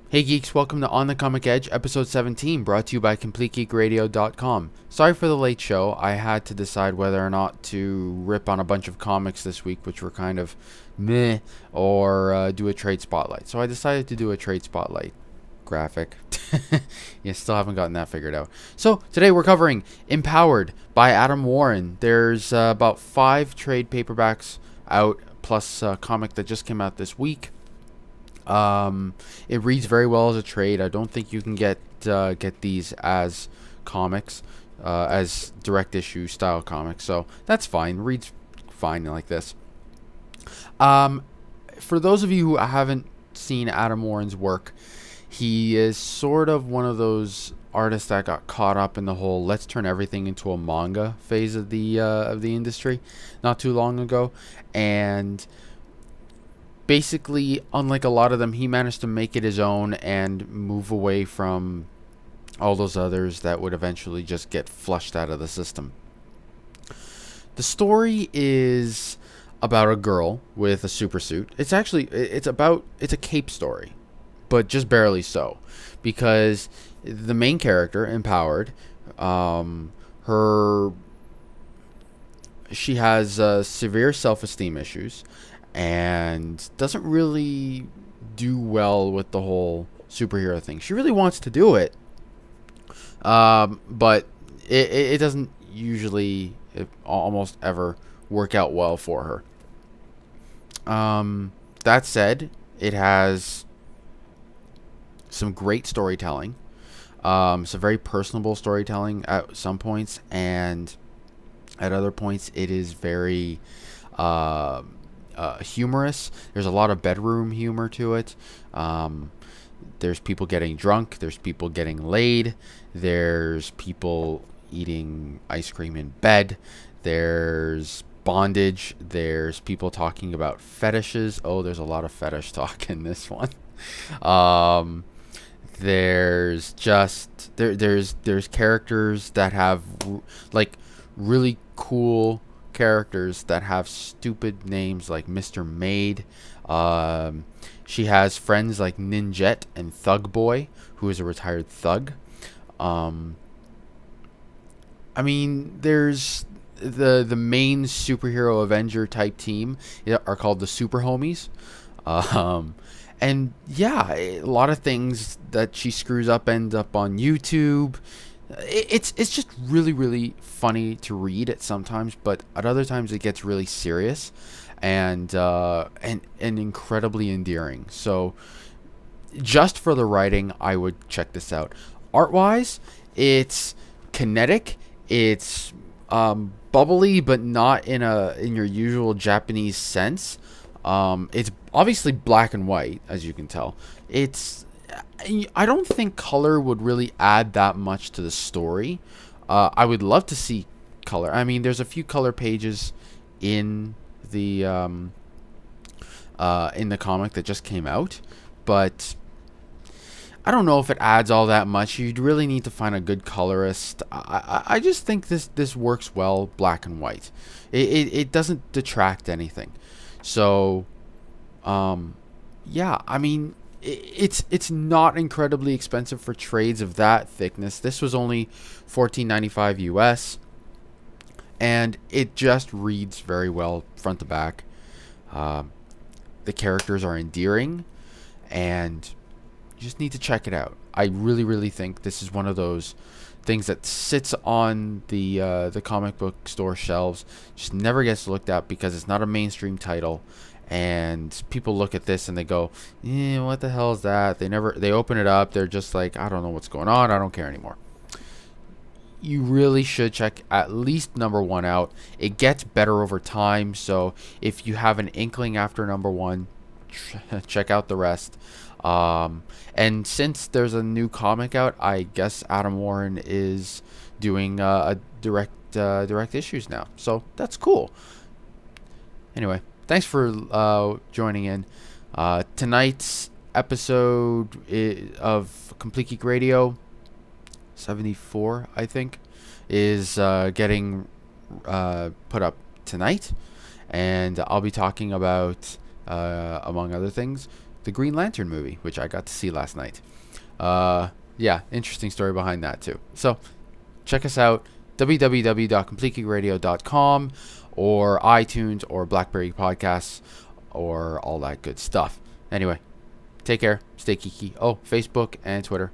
Hey geeks, welcome to On the Comic Edge, episode 17, brought to you by CompleteGeekRadio.com. Sorry for the late show. I had to decide whether or not to rip on a bunch of comics this week, which were kind of meh, or do a trade spotlight. So I decided to do a trade spotlight graphic. Yeah, still haven't gotten that figured out. So today we're covering Empowered by Adam Warren. There's about 5 trade paperbacks out, plus a comic that just came out this week. It reads very well as a trade. I don't think you can get these as comics, as direct issue style comics. So that's fine. Reads fine like this. For those of you who haven't seen Adam Warren's work, he is sort of one of those artists that got caught up in the whole let's turn everything into a manga phase of the industry not too long ago, and basically, unlike a lot of them, he managed to make it his own and move away from all those others that would eventually just get flushed out of the system. The story is about a girl with a super suit. It's a cape story, but just barely so, because the main character, Empowered, she has severe self-esteem issues and doesn't really do well with the whole superhero thing. She really wants to do it, but it doesn't usually, almost ever, work out well for her. That said, it has some great storytelling, some very personable storytelling at some points, and at other points it is very humorous. There's a lot of bedroom humor to it. There's people getting drunk. There's people getting laid. There's people eating ice cream in bed. There's bondage. There's people talking about fetishes. Oh, there's a lot of fetish talk in this one. There's just there's characters that have like really cool characters that have stupid names like Mr. Maid. She has friends like Ninjet and Thug Boy, who is a retired thug. I mean, there's the main superhero Avenger type team are called the Super Homies. And yeah, a lot of things that she screws up end up on YouTube. It's just really, really funny to read at sometimes, but at other times it gets really serious and incredibly endearing. So just for the writing, I would check this out. Art wise, it's kinetic. It's bubbly, but not in your usual Japanese sense. It's obviously black and white, as you can tell. I don't think color would really add that much to the story. I would love to see color. I mean, there's a few color pages in the comic that just came out, but I don't know if it adds all that much. You'd really need to find a good colorist. I just think this works well, black and white. It doesn't detract anything. So, yeah, I mean, it's not incredibly expensive for trades of that thickness. This was only $14.95 US, and it just reads very well front to back. The characters are endearing, and you just need to check it out. I really, really think this is one of those things that sits on the comic book store shelves, just never gets looked at because it's not a mainstream title. And people look at this and they go, what the hell is that? They open it up, they're just like, I don't know what's going on, I don't care anymore. You really should check at least number 1 out. It gets better over time, so if you have an inkling after number 1, check out the rest. And since there's a new comic out, I guess Adam Warren is doing a direct issues now, so that's cool. Anyway, thanks for joining in. Tonight's episode of Complete Geek Radio 74, I think, is getting put up tonight, and I'll be talking about, among other things, the Green Lantern movie, which I got to see last night. Yeah, interesting story behind that too. So check us out, www.completegeekradio.com or iTunes or BlackBerry Podcasts or all that good stuff. Anyway, take care, stay geeky. Oh, Facebook and Twitter.